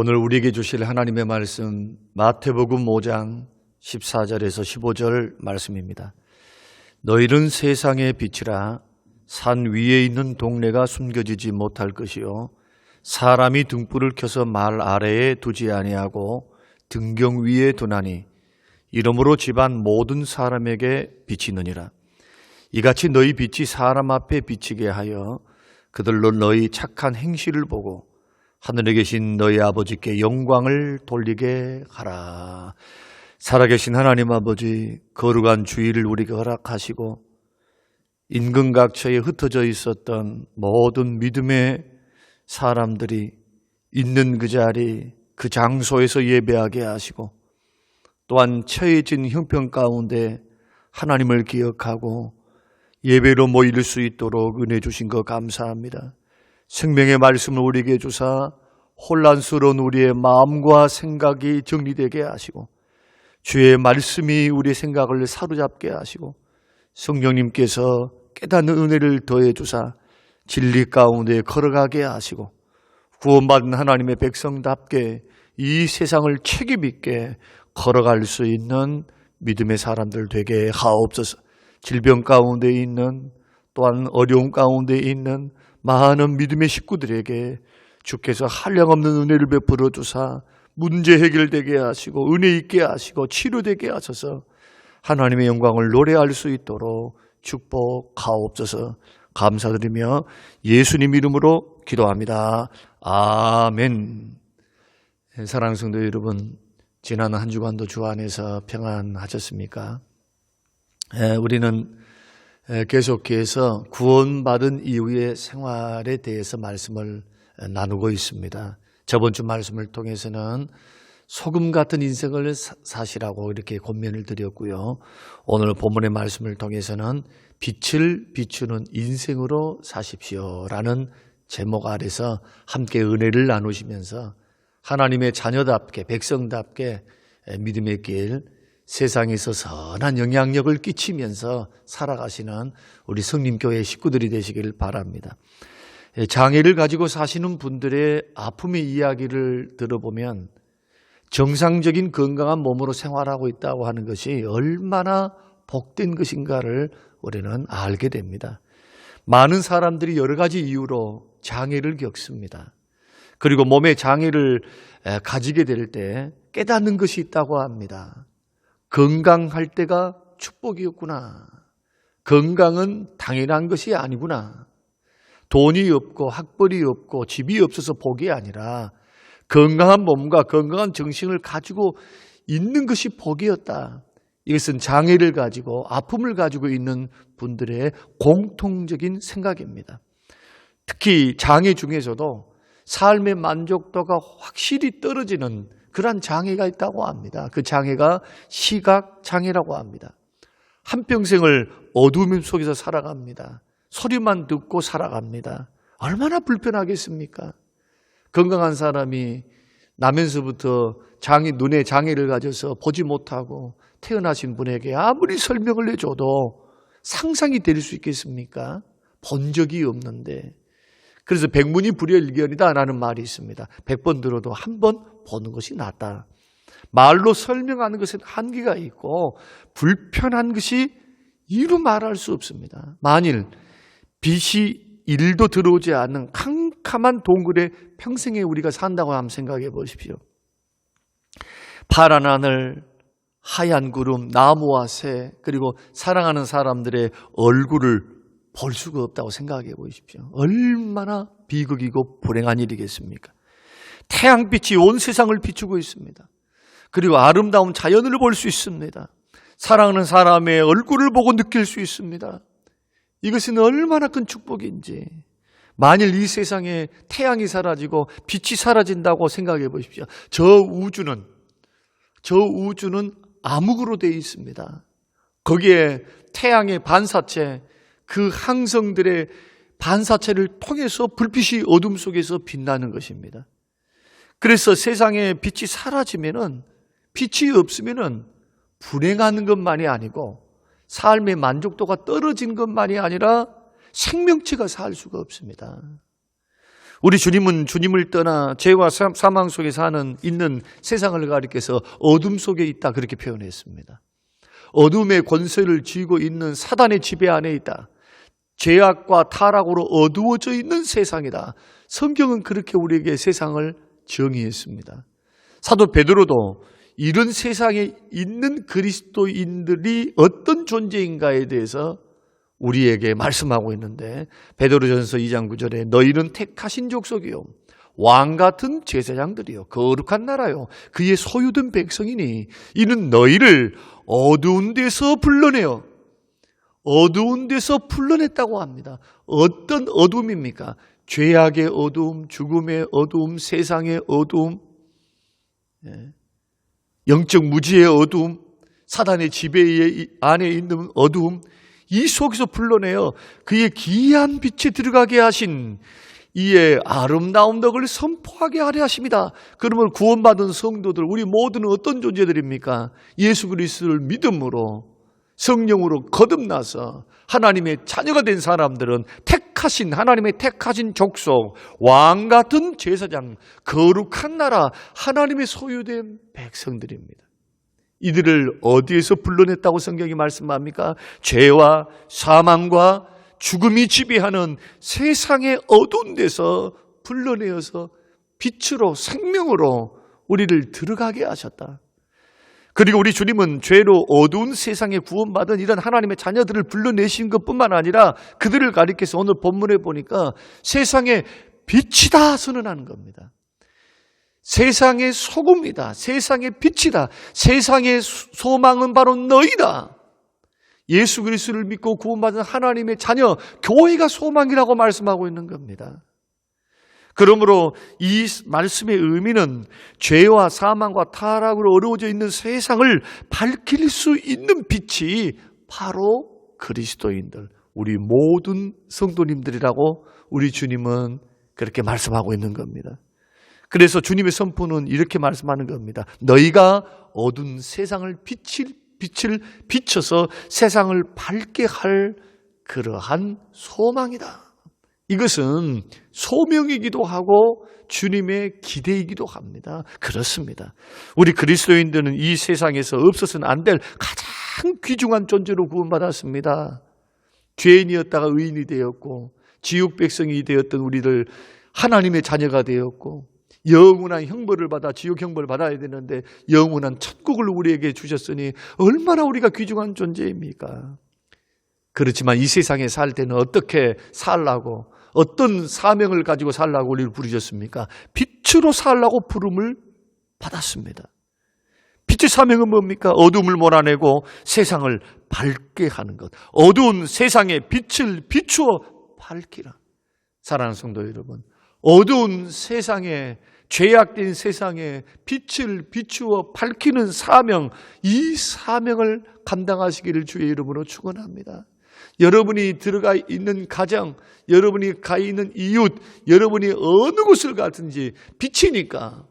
오늘 우리에게 주실 하나님의 말씀 마태복음 5장 14절에서 15절 말씀입니다. 너희는 세상의 빛이라. 산 위에 있는 동네가 숨겨지지 못할 것이요 사람이 등불을 켜서 말 아래에 두지 아니하고 등경 위에 두나니 이러므로 집안 모든 사람에게 비치느니라. 이같이 너희 빛이 사람 앞에 비치게 하여 그들로 너희 착한 행실을 보고 하늘에 계신 너희 아버지께 영광을 돌리게 하라. 살아계신 하나님 아버지, 거룩한 주일을 우리에게 허락하시고 인근각처에 흩어져 있었던 모든 믿음의 사람들이 있는 그 자리, 그 장소에서 예배하게 하시고 또한 처해진 형편 가운데 하나님을 기억하고 예배로 모일 수 있도록 은혜 주신 것 감사합니다. 생명의 말씀을 우리에게 주사 혼란스러운 우리의 마음과 생각이 정리되게 하시고 주의 말씀이 우리의 생각을 사로잡게 하시고 성령님께서 깨닫는 은혜를 더해 주사 진리 가운데 걸어가게 하시고 구원받은 하나님의 백성답게 이 세상을 책임 있게 걸어갈 수 있는 믿음의 사람들 되게 하옵소서. 질병 가운데 있는 또한 어려움 가운데 있는 많은 믿음의 식구들에게 주께서 한량없는 은혜를 베풀어 주사 문제 해결되게 하시고 은혜 있게 하시고 치료되게 하셔서 하나님의 영광을 노래할 수 있도록 축복하옵소서. 감사드리며 예수님 이름으로 기도합니다. 아멘. 사랑하는 성도 여러분, 지난 한 주간도 주 안에서 평안하셨습니까? 우리는 계속해서 구원받은 이후의 생활에 대해서 말씀을 나누고 있습니다. 저번 주 말씀을 통해서는 소금 같은 인생을 사시라고 이렇게 권면을 드렸고요. 오늘 본문의 말씀을 통해서는 빛을 비추는 인생으로 사십시오라는 제목 아래서 함께 은혜를 나누시면서 하나님의 자녀답게 백성답게 믿음의 길, 세상에서 선한 영향력을 끼치면서 살아가시는 우리 성림교회 식구들이 되시길 바랍니다. 장애를 가지고 사시는 분들의 아픔의 이야기를 들어보면 정상적인 건강한 몸으로 생활하고 있다고 하는 것이 얼마나 복된 것인가를 우리는 알게 됩니다. 많은 사람들이 여러 가지 이유로 장애를 겪습니다. 그리고 몸에 장애를 가지게 될 때 깨닫는 것이 있다고 합니다. 건강할 때가 축복이었구나. 건강은 당연한 것이 아니구나. 돈이 없고 학벌이 없고 집이 없어서 복이 아니라 건강한 몸과 건강한 정신을 가지고 있는 것이 복이었다. 이것은 장애를 가지고 아픔을 가지고 있는 분들의 공통적인 생각입니다. 특히 장애 중에서도 삶의 만족도가 확실히 떨어지는 그러한 장애가 있다고 합니다. 그 장애가 시각장애라고 합니다. 한평생을 어두움 속에서 살아갑니다. 소리만 듣고 살아갑니다. 얼마나 불편하겠습니까? 건강한 사람이 나면서부터 눈에 장애를 가져서 보지 못하고 태어나신 분에게 아무리 설명을 해줘도 상상이 될 수 있겠습니까? 본 적이 없는데. 그래서 백문이 불여일견이다라는 말이 있습니다. 100번 들어도 한 번 보는 것이 낫다. 말로 설명하는 것은 한계가 있고 불편한 것이 이루 말할 수 없습니다. 만일 빛이 1도 들어오지 않는 캄캄한 동굴에 평생에 우리가 산다고 한번 생각해 보십시오. 파란 하늘, 하얀 구름, 나무와 새, 그리고 사랑하는 사람들의 얼굴을 볼 수가 없다고 생각해 보십시오. 얼마나 비극이고 불행한 일이겠습니까? 태양빛이 온 세상을 비추고 있습니다. 그리고 아름다운 자연을 볼 수 있습니다. 사랑하는 사람의 얼굴을 보고 느낄 수 있습니다. 이것은 얼마나 큰 축복인지. 만일 이 세상에 태양이 사라지고 빛이 사라진다고 생각해 보십시오. 저 우주는 암흑으로 되어 있습니다. 거기에 태양의 반사체, 그 항성들의 반사체를 통해서 불빛이 어둠 속에서 빛나는 것입니다. 그래서 세상에 빛이 사라지면은, 빛이 없으면은 불행한 것만이 아니고 삶의 만족도가 떨어진 것만이 아니라 생명체가 살 수가 없습니다. 우리 주님은 주님을 떠나 죄와 사망 속에 있는 세상을 가리켜서 어둠 속에 있다 그렇게 표현했습니다. 어둠의 권세를 쥐고 있는 사단의 지배 안에 있다. 죄악과 타락으로 어두워져 있는 세상이다. 성경은 그렇게 우리에게 세상을 정의했습니다. 사도 베드로도 이런 세상에 있는 그리스도인들이 어떤 존재인가에 대해서 우리에게 말씀하고 있는데, 베드로전서 2장 9절에 너희는 택하신 족속이요 왕같은 제사장들이요 거룩한 나라요 그의 소유된 백성이니 이는 너희를 어두운 데서 불러내어 어두운 데서 불러냈다고 합니다. 어떤 어둠입니까? 죄악의 어두움, 죽음의 어두움, 세상의 어두움, 영적 무지의 어두움, 사단의 지배 안에 있는 어두움, 이 속에서 불러내어 그의 기이한 빛에 들어가게 하신 이의 아름다운 덕을 선포하게 하려 하십니다. 그러면 구원받은 성도들, 우리 모두는 어떤 존재들입니까? 예수 그리스도를 믿음으로 성령으로 거듭나서 하나님의 자녀가 된 사람들은 하나님의 택하신 족속, 왕같은 제사장, 거룩한 나라, 하나님의 소유된 백성들입니다. 이들을 어디에서 불러냈다고 성경이 말씀합니까? 죄와 사망과 죽음이 지배하는 세상의 어두운 데서 불러내어서 빛으로 생명으로 우리를 들어가게 하셨다. 그리고 우리 주님은 죄로 어두운 세상에 구원받은 이런 하나님의 자녀들을 불러내신 것뿐만 아니라 그들을 가리켜서 오늘 본문에 보니까 세상의 빛이다 선언하는 겁니다. 세상의 소금이다. 세상의 빛이다. 세상의 소망은 바로 너희다. 예수 그리스도를 믿고 구원받은 하나님의 자녀, 교회가 소망이라고 말씀하고 있는 겁니다. 그러므로 이 말씀의 의미는 죄와 사망과 타락으로 어려워져 있는 세상을 밝힐 수 있는 빛이 바로 그리스도인들, 우리 모든 성도님들이라고 우리 주님은 그렇게 말씀하고 있는 겁니다. 그래서 주님의 선포는 이렇게 말씀하는 겁니다. 너희가 어두운 세상을 빛을 비춰서 세상을 밝게 할 그러한 소망이다. 이것은 소명이기도 하고 주님의 기대이기도 합니다. 그렇습니다. 우리 그리스도인들은 이 세상에서 없어서는 안 될 가장 귀중한 존재로 구원받았습니다. 죄인이었다가 의인이 되었고 지옥 백성이 되었던 우리를 하나님의 자녀가 되었고 영원한 형벌을 받아 지옥 형벌을 받아야 되는데 영원한 천국을 우리에게 주셨으니 얼마나 우리가 귀중한 존재입니까? 그렇지만 이 세상에 살 때는 어떻게 살라고, 어떤 사명을 가지고 살라고 우리를 부르셨습니까? 빛으로 살라고 부름을 받았습니다. 빛의 사명은 뭡니까? 어둠을 몰아내고 세상을 밝게 하는 것. 어두운 세상에 빛을 비추어 밝히라. 사랑하는 성도 여러분, 어두운 세상에, 죄악된 세상에 빛을 비추어 밝히는 사명, 이 사명을 감당하시기를 주의 이름으로 축원합니다. 여러분이 들어가 있는 가정, 여러분이 가 있는 이웃, 여러분이 어느 곳을 가든지 빛이니까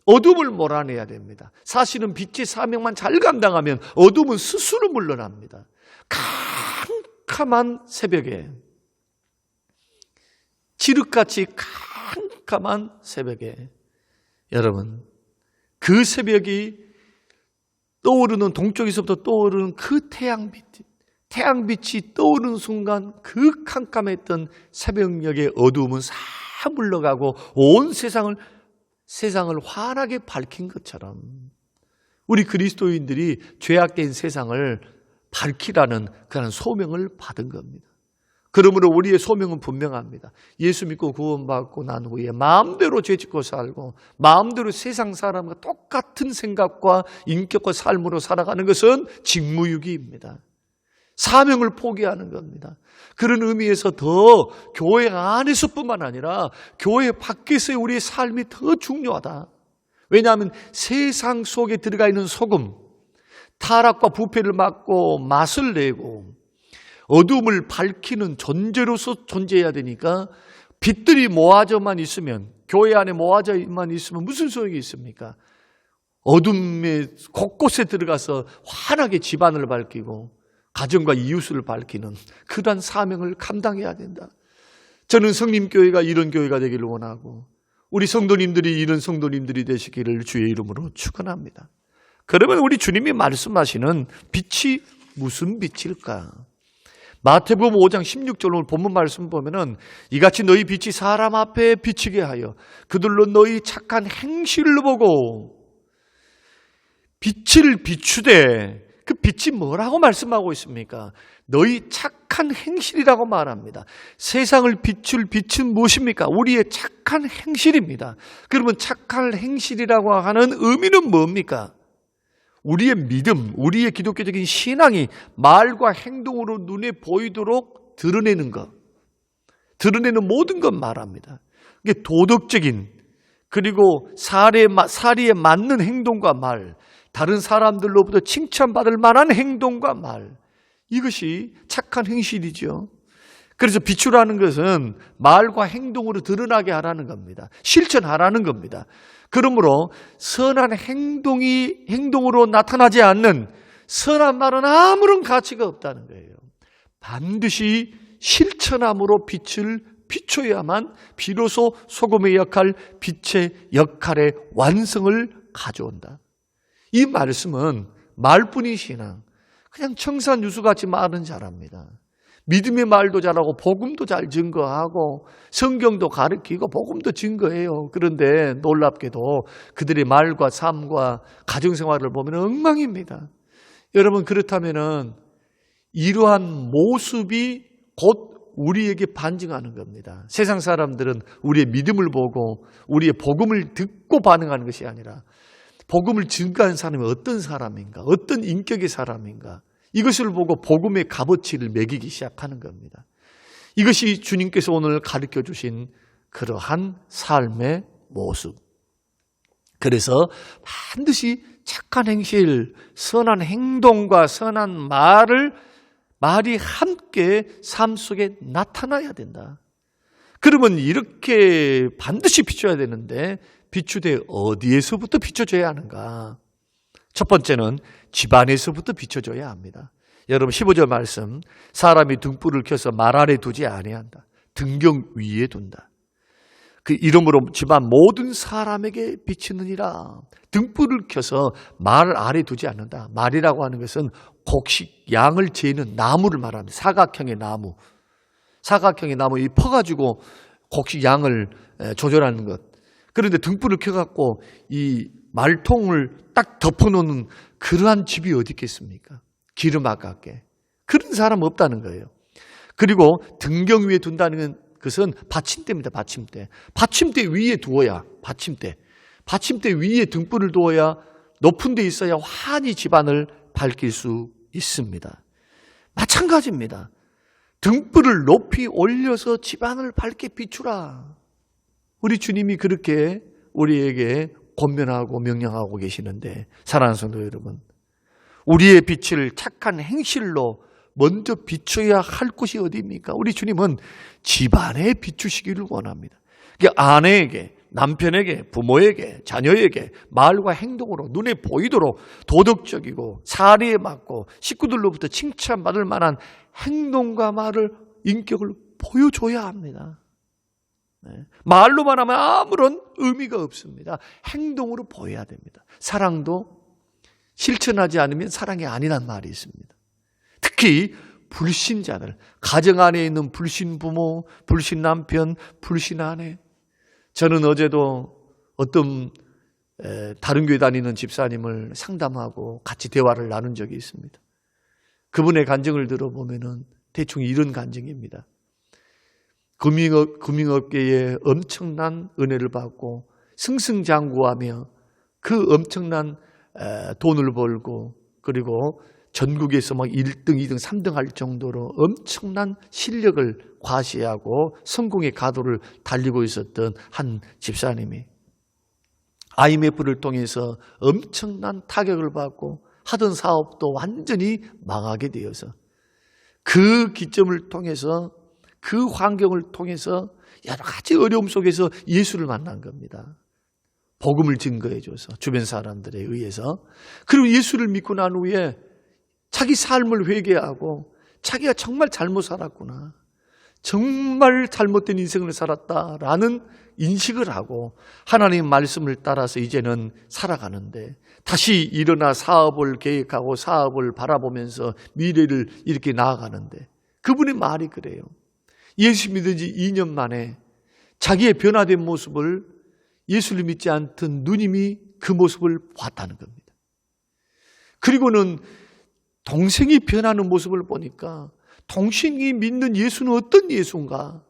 어둠을 몰아내야 됩니다. 사실은 빛의 사명만 잘 감당하면 어둠은 스스로 물러납니다. 캄캄한 새벽에, 칠흑같이 캄캄한 새벽에 여러분, 그 새벽이 떠오르는, 동쪽에서부터 떠오르는 그 태양빛이 떠오르는 순간 그 캄캄했던 새벽녘의 어두움은 싹 물러가고 온 세상을 환하게 밝힌 것처럼 우리 그리스도인들이 죄악된 세상을 밝히라는 그런 소명을 받은 겁니다. 그러므로 우리의 소명은 분명합니다. 예수 믿고 구원받고 난 후에 마음대로 죄짓고 살고 마음대로 세상 사람과 똑같은 생각과 인격과 삶으로 살아가는 것은 직무유기입니다. 사명을 포기하는 겁니다. 그런 의미에서 더 교회 안에서뿐만 아니라 교회 밖에서의 우리의 삶이 더 중요하다. 왜냐하면 세상 속에 들어가 있는 소금, 타락과 부패를 막고 맛을 내고 어둠을 밝히는 존재로서 존재해야 되니까 빛들이 모아져만 있으면, 교회 안에 모아져만 있으면 무슨 소용이 있습니까? 어둠의 곳곳에 들어가서 환하게 집안을 밝히고 가정과 이웃을 밝히는 그러한 사명을 감당해야 된다. 저는 성림교회가 이런 교회가 되기를 원하고 우리 성도님들이 이런 성도님들이 되시기를 주의 이름으로 축원합니다. 그러면 우리 주님이 말씀하시는 빛이 무슨 빛일까? 마태복음 5장 16절 오늘 본문 말씀 보면은 이같이 너희 빛이 사람 앞에 비치게 하여 그들로 너희 착한 행실을 보고, 빛을 비추되 그 빛이 뭐라고 말씀하고 있습니까? 너희 착한 행실이라고 말합니다. 세상을 비출 빛은 무엇입니까? 우리의 착한 행실입니다. 그러면 착한 행실이라고 하는 의미는 뭡니까? 우리의 믿음, 우리의 기독교적인 신앙이 말과 행동으로 눈에 보이도록 드러내는 것, 드러내는 모든 것 말합니다. 이게 도덕적인, 그리고 사리에 맞는 행동과 말, 다른 사람들로부터 칭찬받을 만한 행동과 말, 이것이 착한 행실이죠. 그래서 비추라는 것은 말과 행동으로 드러나게 하라는 겁니다. 실천하라는 겁니다. 그러므로 선한 행동으로 나타나지 않는 선한 말은 아무런 가치가 없다는 거예요. 반드시 실천함으로 빛을 비춰야만 비로소 소금의 역할, 빛의 역할의 완성을 가져온다. 이 말씀은 말뿐인 신앙, 그냥 청산유수같이 말은 잘합니다. 믿음의 말도 잘하고 복음도 잘 증거하고 성경도 가르치고 복음도 증거해요. 그런데 놀랍게도 그들의 말과 삶과 가정생활을 보면 엉망입니다. 여러분, 그렇다면 이러한 모습이 곧 우리에게 반증하는 겁니다. 세상 사람들은 우리의 믿음을 보고 우리의 복음을 듣고 반응하는 것이 아니라 복음을 증거한 사람이 어떤 사람인가, 어떤 인격의 사람인가, 이것을 보고 복음의 값어치를 매기기 시작하는 겁니다. 이것이 주님께서 오늘 가르쳐 주신 그러한 삶의 모습. 그래서 반드시 착한 행실, 선한 행동과 선한 말이 함께 삶 속에 나타나야 된다. 그러면 이렇게 반드시 비춰야 되는데 비추되 어디에서부터 비춰줘야 하는가? 첫 번째는 집안에서부터 비춰줘야 합니다. 여러분 15절 말씀, 사람이 등불을 켜서 말 아래 두지 아니한다. 등경 위에 둔다. 그 이름으로 집안 모든 사람에게 비치느니라. 등불을 켜서 말 아래 두지 않는다. 말이라고 하는 것은 곡식 양을 재는 나무를 말합니다. 사각형의 나무. 사각형의 나무 이 퍼가지고 곡식 양을 조절하는 것. 그런데 등불을 켜갖고 이 말통을 딱 덮어놓는 그러한 집이 어디 있겠습니까? 기름 아깝게. 그런 사람 없다는 거예요. 그리고 등경 위에 둔다는 것은 받침대입니다. 받침대. 받침대 위에 두어야, 받침대 위에 등불을 두어야 높은 데 있어야 환히 집안을 밝힐 수 있습니다. 마찬가지입니다. 등불을 높이 올려서 집안을 밝게 비추라. 우리 주님이 그렇게 우리에게 권면하고 명령하고 계시는데, 사랑하는 성도 여러분, 우리의 빛을 착한 행실로 먼저 비춰야 할 곳이 어디입니까? 우리 주님은 집안에 비추시기를 원합니다. 아내에게, 남편에게, 부모에게, 자녀에게 말과 행동으로 눈에 보이도록 도덕적이고 사리에 맞고 식구들로부터 칭찬받을 만한 행동과 말을, 인격을 보여줘야 합니다. 말로만 하면 아무런 의미가 없습니다. 행동으로 보여야 됩니다. 사랑도 실천하지 않으면 사랑이 아니란 말이 있습니다. 특히 불신자들, 가정 안에 있는 불신 부모, 불신 남편, 불신 아내. 저는 어제도 어떤 다른 교회 다니는 집사님을 상담하고 같이 대화를 나눈 적이 있습니다. 그분의 간증을 들어보면은 대충 이런 간증입니다. 금융업계에 엄청난 은혜를 받고 승승장구하며 그 엄청난 돈을 벌고, 그리고 전국에서 막 1등, 2등, 3등 할 정도로 엄청난 실력을 과시하고 성공의 가도를 달리고 있었던 한 집사님이 IMF를 통해서 엄청난 타격을 받고 하던 사업도 완전히 망하게 되어서 그 기점을 통해서, 그 환경을 통해서 여러 가지 어려움 속에서 예수를 만난 겁니다. 복음을 증거해줘서 주변 사람들에 의해서. 그리고 예수를 믿고 난 후에 자기 삶을 회개하고 자기가 정말 잘못 살았구나, 정말 잘못된 인생을 살았다라는 인식을 하고 하나님 말씀을 따라서 이제는 살아가는데, 다시 일어나 사업을 계획하고 사업을 바라보면서 미래를 이렇게 나아가는데, 그분의 말이 그래요. 예수 믿은 지 2년 만에 자기의 변화된 모습을 예수를 믿지 않던 누님이 그 모습을 봤다는 겁니다. 그리고는 동생이 변하는 모습을 보니까 동생이 믿는 예수는 어떤 예수인가?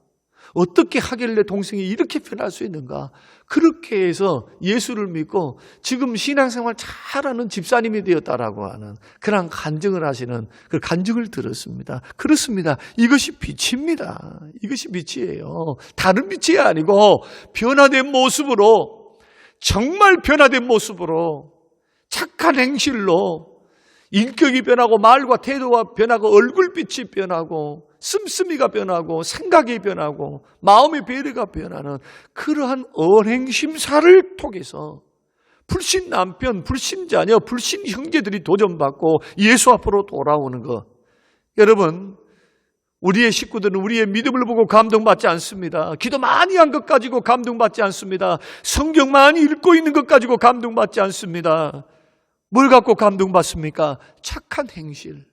어떻게 하길래 동생이 이렇게 변할 수 있는가? 그렇게 해서 예수를 믿고 지금 신앙생활 잘하는 집사님이 되었다라고 하는 그런 간증을 하시는 그 간증을 들었습니다. 그렇습니다. 이것이 빛입니다. 이것이 빛이에요. 다른 빛이 아니고 변화된 모습으로, 정말 변화된 모습으로, 착한 행실로 인격이 변하고 말과 태도가 변하고 얼굴빛이 변하고 씀씀이가 변하고 생각이 변하고 마음의 배려가 변하는 그러한 언행심사를 통해서 불신 남편, 불신 자녀, 불신 형제들이 도전받고 예수 앞으로 돌아오는 것. 여러분, 우리의 식구들은 우리의 믿음을 보고 감동받지 않습니다. 기도 많이 한 것 가지고 감동받지 않습니다. 성경 많이 읽고 있는 것 가지고 감동받지 않습니다. 뭘 갖고 감동받습니까? 착한 행실,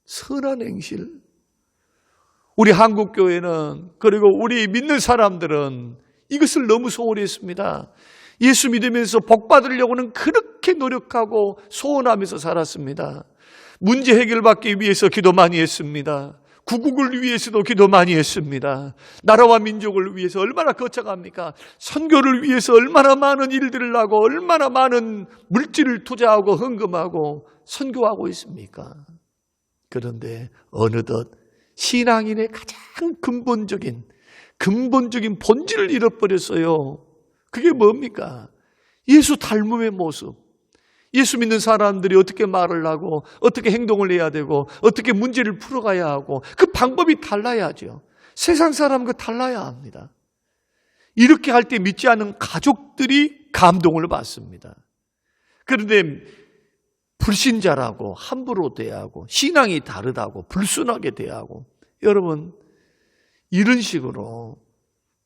선한 행실. 우리 한국교회는, 그리고 우리 믿는 사람들은 이것을 너무 소홀히 했습니다. 예수 믿으면서 복 받으려고는 그렇게 노력하고 소원하면서 살았습니다. 문제 해결받기 위해서 기도 많이 했습니다. 구국을 위해서도 기도 많이 했습니다. 나라와 민족을 위해서 얼마나 거쳐갑니까? 선교를 위해서 얼마나 많은 일들을 하고 얼마나 많은 물질을 투자하고 헌금하고 선교하고 있습니까? 그런데 어느덧 신앙인의 가장 근본적인 본질을 잃어버렸어요. 그게 뭡니까? 예수 닮음의 모습. 예수 믿는 사람들이 어떻게 말을 하고 어떻게 행동을 해야 되고 어떻게 문제를 풀어가야 하고 그 방법이 달라야죠. 세상 사람과 달라야 합니다. 이렇게 할 때 믿지 않는 가족들이 감동을 받습니다. 그런데 불신자라고 함부로 대하고 신앙이 다르다고 불순하게 대하고, 여러분, 이런 식으로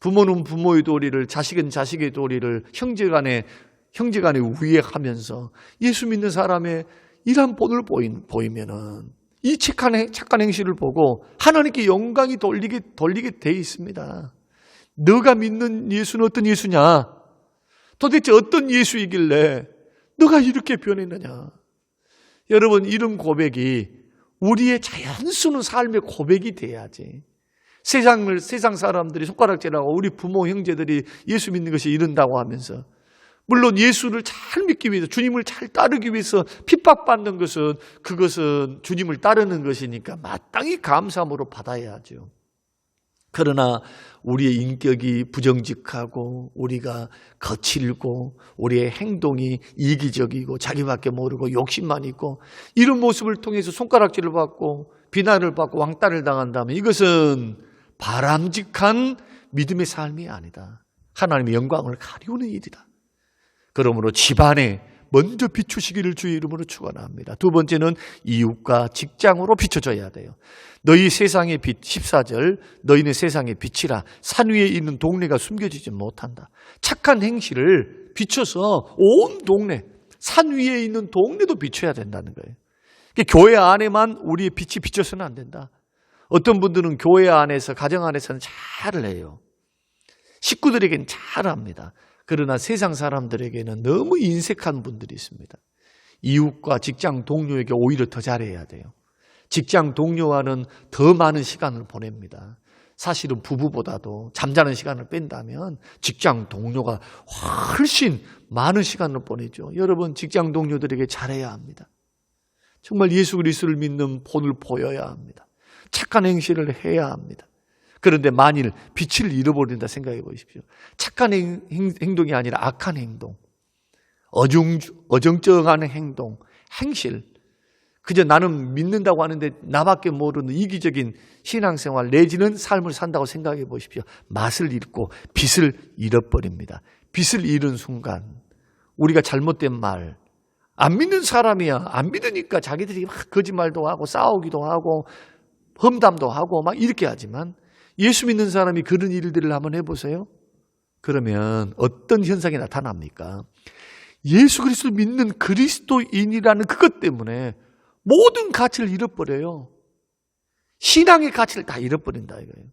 부모는 부모의 도리를, 자식은 자식의 도리를 형제간에 우애하면서 예수 믿는 사람의 이러한 본을 보이면은 이 착한 행실을 보고 하나님께 영광이 돌리게 돼 있습니다. 너가 믿는 예수는 어떤 예수냐? 도대체 어떤 예수이길래 너가 이렇게 변했느냐? 여러분, 이런 고백이 우리의 자연스러운 삶의 고백이 돼야지. 세상 사람들이 손가락질하고 우리 부모 형제들이 예수 믿는 것이 이른다고 하면서, 물론 예수를 잘 믿기 위해서, 주님을 잘 따르기 위해서 핍박받는 것은 그것은 주님을 따르는 것이니까 마땅히 감사함으로 받아야 하죠. 그러나 우리의 인격이 부정직하고 우리가 거칠고 우리의 행동이 이기적이고 자기밖에 모르고 욕심만 있고 이런 모습을 통해서 손가락질을 받고 비난을 받고 왕따를 당한다면 이것은 바람직한 믿음의 삶이 아니다. 하나님의 영광을 가리우는 일이다. 그러므로 집안에 먼저 비추시기를 주의 이름으로 축원합니다. 두 번째는 이웃과 직장으로 비춰져야 돼요. 너희 세상의 빛, 14절, 너희는 세상의 빛이라. 산 위에 있는 동네가 숨겨지지 못한다. 착한 행실을 비춰서 온 동네, 산 위에 있는 동네도 비춰야 된다는 거예요. 교회 안에만 우리의 빛이 비춰서는 안 된다. 어떤 분들은 교회 안에서, 가정 안에서는 잘을 해요. 식구들에게는 잘합니다. 그러나 세상 사람들에게는 너무 인색한 분들이 있습니다. 이웃과 직장 동료에게 오히려 더 잘해야 돼요. 직장 동료와는 더 많은 시간을 보냅니다. 사실은 부부보다도 잠자는 시간을 뺀다면 직장 동료가 훨씬 많은 시간을 보내죠. 여러분, 직장 동료들에게 잘해야 합니다. 정말 예수 그리스도를 믿는 본을 보여야 합니다. 착한 행실을 해야 합니다. 그런데 만일 빛을 잃어버린다 생각해 보십시오. 착한 행동이 아니라 악한 행동, 어정쩡한 행동, 행실, 그저 나는 믿는다고 하는데 나밖에 모르는 이기적인 신앙생활 내지는 삶을 산다고 생각해 보십시오. 맛을 잃고 빛을 잃어버립니다. 빛을 잃은 순간 우리가 잘못된 말, 안 믿는 사람이야, 안 믿으니까 자기들이 막 거짓말도 하고 싸우기도 하고 험담도 하고 막 이렇게 하지만 예수 믿는 사람이 그런 일들을 한번 해보세요. 그러면 어떤 현상이 나타납니까? 예수 그리스도를 믿는 그리스도인이라는 그것 때문에 모든 가치를 잃어버려요. 신앙의 가치를 다 잃어버린다 이거예요.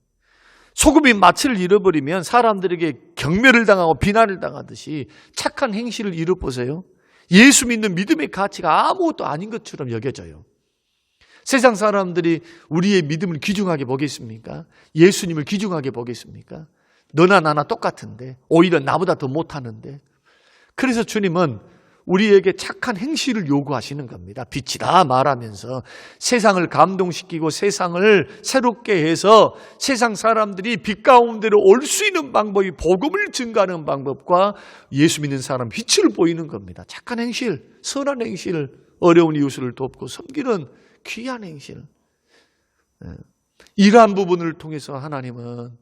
소금이 마취를 잃어버리면 사람들에게 경멸을 당하고 비난을 당하듯이 착한 행실을 잃어보세요. 예수 믿는 믿음의 가치가 아무것도 아닌 것처럼 여겨져요. 세상 사람들이 우리의 믿음을 귀중하게 보겠습니까? 예수님을 귀중하게 보겠습니까? 너나 나나 똑같은데, 오히려 나보다 더 못하는데. 그래서 주님은 우리에게 착한 행실을 요구하시는 겁니다. 빛이다 말하면서 세상을 감동시키고 세상을 새롭게 해서 세상 사람들이 빛 가운데로 올 수 있는 방법이 복음을 증가하는 방법과 예수 믿는 사람 빛을 보이는 겁니다. 착한 행실, 선한 행실, 어려운 이웃을 돕고 섬기는 귀한 행실. 이러한 부분을 통해서 하나님은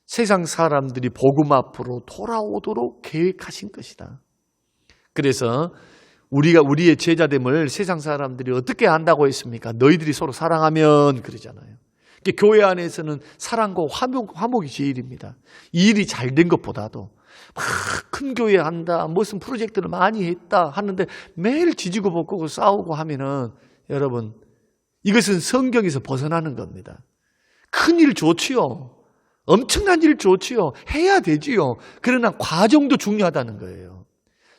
세상 사람들이 복음 앞으로 돌아오도록 계획하신 것이다. 그래서 우리가 우리의 제자됨을 세상 사람들이 어떻게 안다고 했습니까? 너희들이 서로 사랑하면 그러잖아요. 교회 안에서는 사랑과 화목이 제일입니다. 이 일이 잘 된 것보다도 막 큰 교회 한다, 무슨 프로젝트를 많이 했다 하는데 매일 지지고 볶고 싸우고 하면은 여러분 이것은 성경에서 벗어나는 겁니다. 큰 일 좋지요. 엄청난 일 좋지요. 해야 되지요. 그러나 과정도 중요하다는 거예요.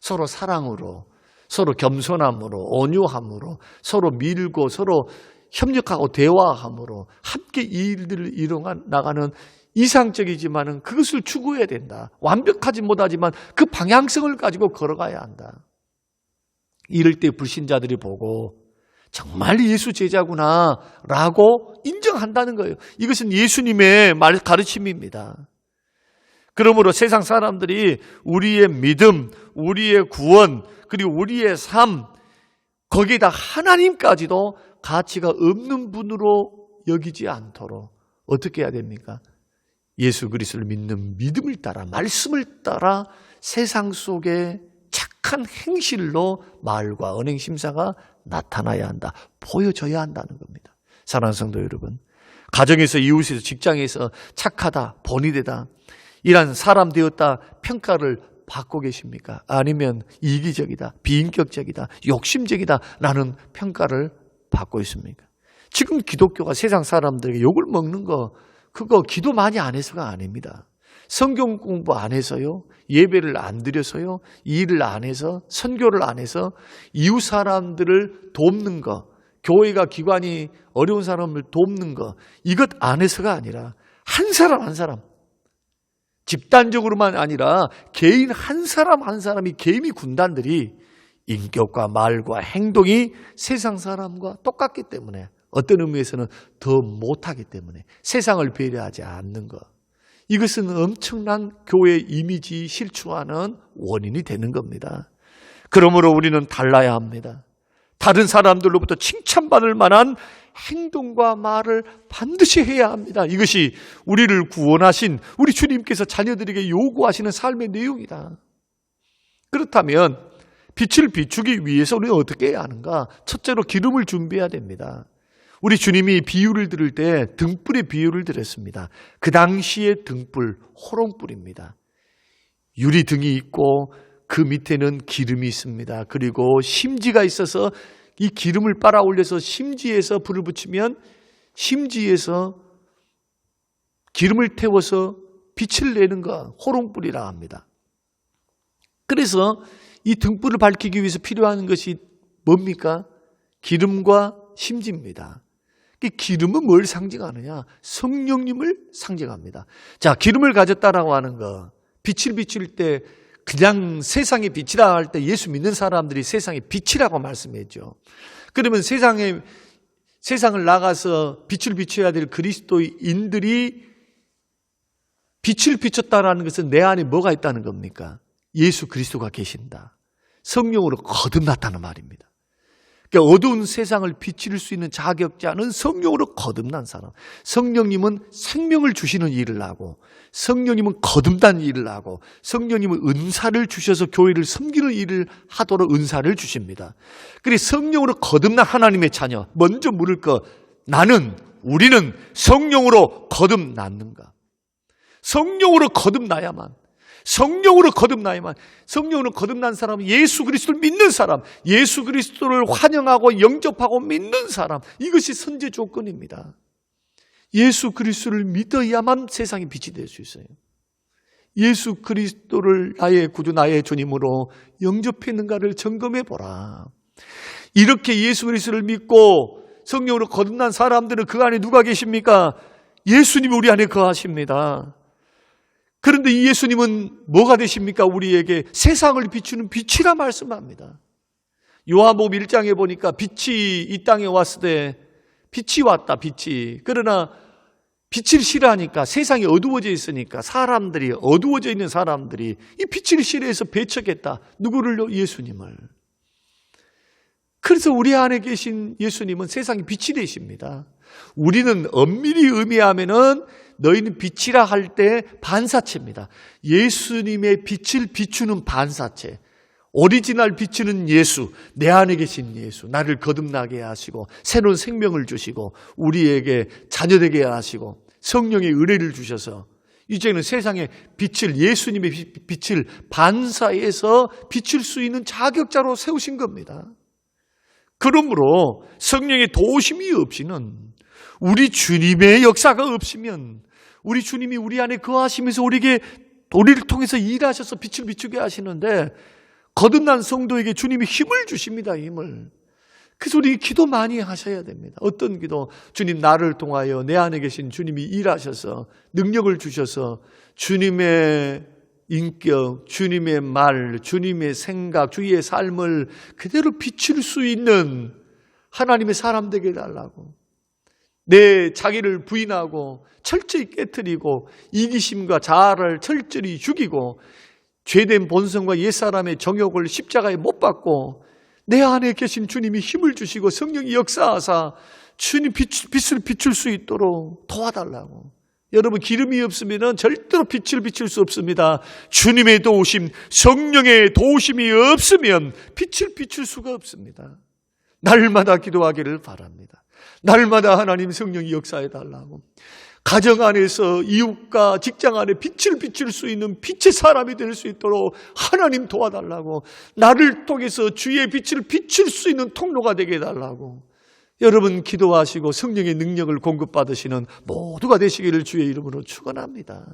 서로 사랑으로, 서로 겸손함으로, 온유함으로, 서로 밀고, 서로 협력하고 대화함으로 함께 이 일들을 이뤄 나가는 이상적이지만은 그것을 추구해야 된다. 완벽하지 못하지만 그 방향성을 가지고 걸어가야 한다. 이럴 때 불신자들이 보고 정말 예수 제자구나 라고 인정한다는 거예요. 이것은 예수님의 가르침입니다. 그러므로 세상 사람들이 우리의 믿음, 우리의 구원, 그리고 우리의 삶, 거기에다 하나님까지도 가치가 없는 분으로 여기지 않도록 어떻게 해야 됩니까? 예수 그리스도를 믿는 믿음을 따라, 말씀을 따라 세상 속에 착한 행실로 말과 언행 심사가 나타나야 한다. 보여져야 한다는 겁니다. 사랑하는 성도 여러분, 가정에서, 이웃에서, 직장에서 착하다, 본의되다, 이런 사람 되었다 평가를 받고 계십니까? 아니면 이기적이다, 비인격적이다, 욕심적이다 라는 평가를 받고 있습니까? 지금 기독교가 세상 사람들에게 욕을 먹는 거, 그거 기도 많이 안 해서가 아닙니다. 성경 공부 안 해서요, 예배를 안 드려서요, 일을 안 해서, 선교를 안 해서, 이웃 사람들을 돕는 거, 교회가 기관이 어려운 사람을 돕는 거, 이것 안 해서가 아니라 한 사람 한 사람, 집단적으로만 아니라 개인 한 사람 한 사람이, 개미 군단들이 인격과 말과 행동이 세상 사람과 똑같기 때문에, 어떤 의미에서는 더 못하기 때문에 세상을 배려하지 않는 것, 이것은 엄청난 교회 이미지 실추하는 원인이 되는 겁니다. 그러므로 우리는 달라야 합니다. 다른 사람들로부터 칭찬받을 만한 행동과 말을 반드시 해야 합니다. 이것이 우리를 구원하신 우리 주님께서 자녀들에게 요구하시는 삶의 내용이다. 그렇다면 빛을 비추기 위해서 우리는 어떻게 해야 하는가? 첫째로 기름을 준비해야 됩니다. 우리 주님이 비유를 들을 때 등불의 비유를 들었습니다. 그 당시의 등불, 호롱불입니다. 유리등이 있고 그 밑에는 기름이 있습니다. 그리고 심지가 있어서 이 기름을 빨아 올려서 심지에서 불을 붙이면 심지에서 기름을 태워서 빛을 내는 거, 호롱불이라 합니다. 그래서 이 등불을 밝히기 위해서 필요한 것이 뭡니까? 기름과 심지입니다. 기름은 뭘 상징하느냐? 성령님을 상징합니다. 자, 기름을 가졌다라고 하는 거, 빛을 비출 때 그냥 세상의 빛이라 할 때 예수 믿는 사람들이 세상의 빛이라고 말씀했죠. 그러면 세상을 나가서 빛을 비춰야 될 그리스도인들이 빛을 비췄다라는 것은 내 안에 뭐가 있다는 겁니까? 예수 그리스도가 계신다. 성령으로 거듭났다는 말입니다. 그러니까 어두운 세상을 비칠 수 있는 자격자는 성령으로 거듭난 사람. 성령님은 생명을 주시는 일을 하고, 성령님은 거듭난 일을 하고, 성령님은 은사를 주셔서 교회를 섬기는 일을 하도록 은사를 주십니다. 그래서 성령으로 거듭난 하나님의 자녀, 먼저 물을 거, 나는 우리는 성령으로 거듭났는가? 성령으로 거듭나야만, 성령으로 거듭난 사람은 예수 그리스도를 믿는 사람, 예수 그리스도를 환영하고 영접하고 믿는 사람, 이것이 선제 조건입니다. 예수 그리스도를 믿어야만 세상에 빛이 될 수 있어요. 예수 그리스도를 나의 구주, 나의 주님으로 영접했는가를 점검해 보라. 이렇게 예수 그리스도를 믿고 성령으로 거듭난 사람들은 그 안에 누가 계십니까? 예수님이 우리 안에 거하십니다. 그런데 이 예수님은 뭐가 되십니까? 우리에게 세상을 비추는 빛이라 말씀합니다. 요한복음 1장에 보니까 빛이 이 땅에 왔을 때 빛이 왔다, 빛이. 그러나 빛을 싫어하니까, 세상이 어두워져 있으니까 사람들이, 어두워져 있는 사람들이 이 빛을 싫어해서 배척했다. 누구를요? 예수님을. 그래서 우리 안에 계신 예수님은 세상의 빛이 되십니다. 우리는 엄밀히 의미하면은 너희는 빛이라 할 때 반사체입니다. 예수님의 빛을 비추는 반사체. 오리지널 비추는 예수, 내 안에 계신 예수, 나를 거듭나게 하시고 새로운 생명을 주시고 우리에게 자녀되게 하시고 성령의 은혜를 주셔서 이제는 세상의 빛을, 예수님의 빛을 반사해서 비출 수 있는 자격자로 세우신 겁니다. 그러므로 성령의 도우심이 없이는, 우리 주님의 역사가 없으면, 우리 주님이 우리 안에 거하시면서 우리를 통해서 일하셔서 빛을 비추게 하시는데 거듭난 성도에게 주님이 힘을 주십니다. 힘을. 그래서 우리 기도 많이 하셔야 됩니다. 어떤 기도? 주님, 나를 통하여 내 안에 계신 주님이 일하셔서 능력을 주셔서 주님의 인격, 주님의 말, 주님의 생각, 주의 삶을 그대로 비출 수 있는 하나님의 사람 되게 해달라고. 내 자기를 부인하고 철저히 깨트리고 이기심과 자아를 철저히 죽이고 죄된 본성과 옛사람의 정욕을 십자가에 못 박고 내 안에 계신 주님이 힘을 주시고 성령이 역사하사 주님 빛을 비출 수 있도록 도와달라고. 여러분, 기름이 없으면 절대로 빛을 비출 수 없습니다. 주님의 도우심, 성령의 도우심이 없으면 빛을 비출 수가 없습니다. 날마다 기도하기를 바랍니다. 날마다 하나님 성령이 역사해 달라고. 가정 안에서 이웃과 직장 안에 빛을 비출 수 있는 빛의 사람이 될 수 있도록 하나님 도와달라고. 나를 통해서 주의 빛을 비출 수 있는 통로가 되게 해달라고. 여러분, 기도하시고 성령의 능력을 공급받으시는 모두가 되시기를 주의 이름으로 축원합니다.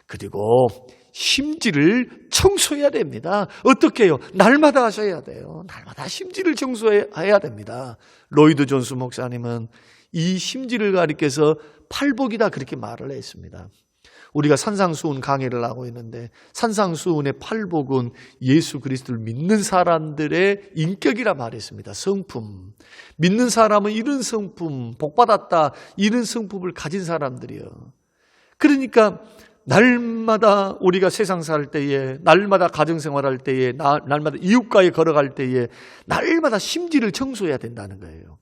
그리고 심지를 청소해야 됩니다. 어떻게 해요? 날마다 하셔야 돼요. 날마다 심지를 청소해야 됩니다. 로이드 존스 목사님은 이 심지를 가리켜서 팔복이다 그렇게 말을 했습니다. 우리가 산상수훈 강의를 하고 있는데 산상수훈의 팔복은 예수 그리스도를 믿는 사람들의 인격이라 말했습니다. 성품. 믿는 사람은 이런 성품, 복받았다, 이런 성품을 가진 사람들이요. 그러니까 날마다 우리가 세상 살 때에, 날마다 가정생활할 때에, 날마다 이웃과에 걸어갈 때에 날마다 심지를 청소해야 된다는 거예요.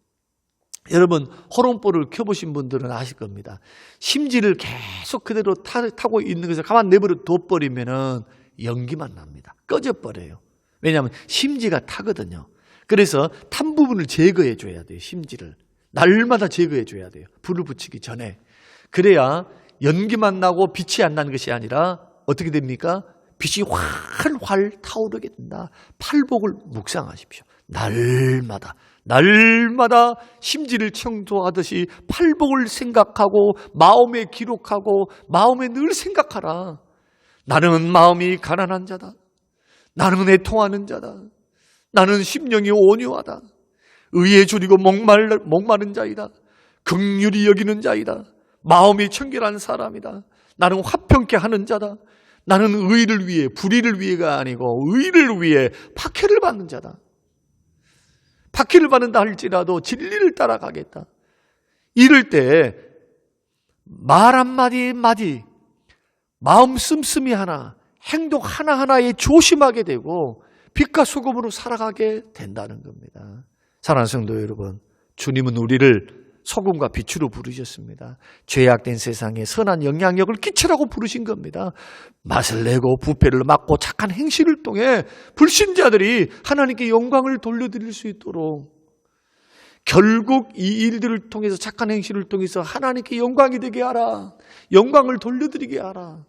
여러분, 호롱불을 켜보신 분들은 아실 겁니다. 심지를 계속 그대로 타고 있는 것을 가만 내버려 둬버리면 연기만 납니다. 꺼져버려요. 왜냐하면 심지가 타거든요. 그래서 탄 부분을 제거해 줘야 돼요. 심지를 날마다 제거해 줘야 돼요. 불을 붙이기 전에. 그래야 연기만 나고 빛이 안 나는 것이 아니라 어떻게 됩니까? 빛이 활활 타오르게 된다. 팔복을 묵상하십시오. 날마다 심지를 청소하듯이 팔복을 생각하고 마음에 기록하고 마음에 늘 생각하라. 나는 마음이 가난한 자다. 나는 애통하는 자다. 나는 심령이 온유하다. 의에 줄이고 목마른 자이다. 긍휼히 여기는 자이다. 마음이 청결한 사람이다. 나는 화평케 하는 자다. 나는 의를 위해, 불의를 위해가 아니고 의를 위해 박해를 받는 자다. 박해를 받는다 할지라도 진리를 따라가겠다. 이럴 때 말 한마디 마음 씀씀이 하나, 행동 하나하나에 조심하게 되고 빛과 소금으로 살아가게 된다는 겁니다. 사랑하는 성도 여러분, 주님은 우리를 소금과 빛으로 부르셨습니다. 죄악된 세상에 선한 영향력을 끼치라고 부르신 겁니다. 맛을 내고 부패를 막고 착한 행실을 통해 불신자들이 하나님께 영광을 돌려드릴 수 있도록 결국 이 일들을 통해서, 착한 행실을 통해서 하나님께 영광이 되게 하라. 영광을 돌려드리게 하라.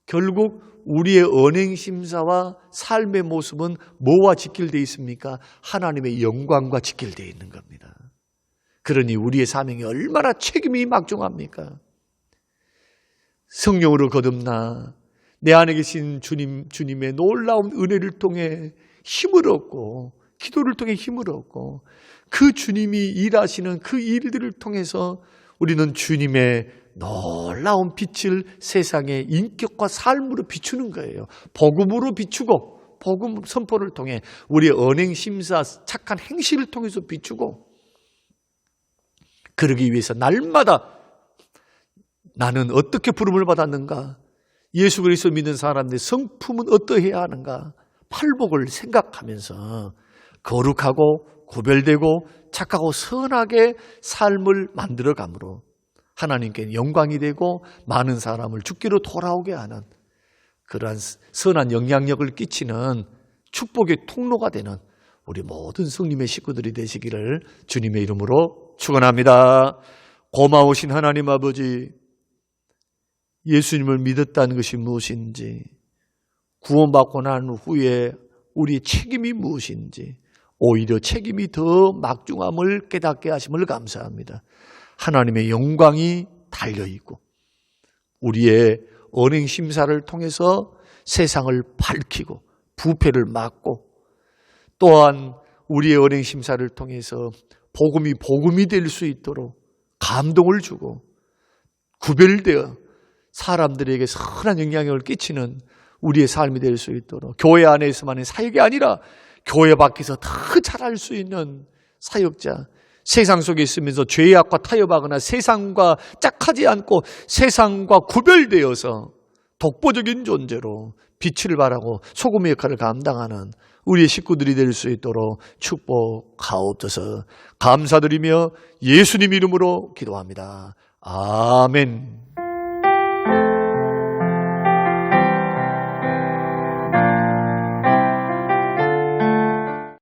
결국 우리의 언행심사와 삶의 모습은 뭐와 직결되어 있습니까? 하나님의 영광과 직결되어 있는 겁니다. 그러니 우리의 사명이 얼마나 책임이 막중합니까? 성령으로 거듭나 내 안에 계신 주님의 놀라운 은혜를 통해 힘을 얻고, 기도를 통해 힘을 얻고, 그 주님이 일하시는 그 일들을 통해서 우리는 주님의 놀라운 빛을 세상의 인격과 삶으로 비추는 거예요. 복음으로 비추고, 복음 선포를 통해 우리의 언행, 심사, 착한 행실을 통해서 비추고, 그러기 위해서 날마다 나는 어떻게 부름을 받았는가? 예수 그리스도 믿는 사람들의 성품은 어떠해야 하는가? 팔복을 생각하면서 거룩하고 구별되고 착하고 선하게 삶을 만들어감으로 하나님께 영광이 되고 많은 사람을 주께로 돌아오게 하는 그러한 선한 영향력을 끼치는 축복의 통로가 되는 우리 모든 성님의 식구들이 되시기를 주님의 이름으로 축원합니다. 고마우신 하나님 아버지, 예수님을 믿었다는 것이 무엇인지, 구원받고 난 후에 우리의 책임이 무엇인지, 오히려 책임이 더 막중함을 깨닫게 하심을 감사합니다. 하나님의 영광이 달려있고 우리의 언행심사를 통해서 세상을 밝히고 부패를 막고, 또한 우리의 언행심사를 통해서 복음이 될 수 있도록 감동을 주고 구별되어 사람들에게 선한 영향력을 끼치는 우리의 삶이 될 수 있도록, 교회 안에서만의 사역이 아니라 교회 밖에서 더 잘할 수 있는 사역자, 세상 속에 있으면서 죄의 악과 타협하거나 세상과 짝하지 않고 세상과 구별되어서 독보적인 존재로 빛을 발하고 소금의 역할을 감당하는 우리의 식구들이 될 수 있도록 축복하옵소서. 감사드리며 예수님 이름으로 기도합니다. 아멘.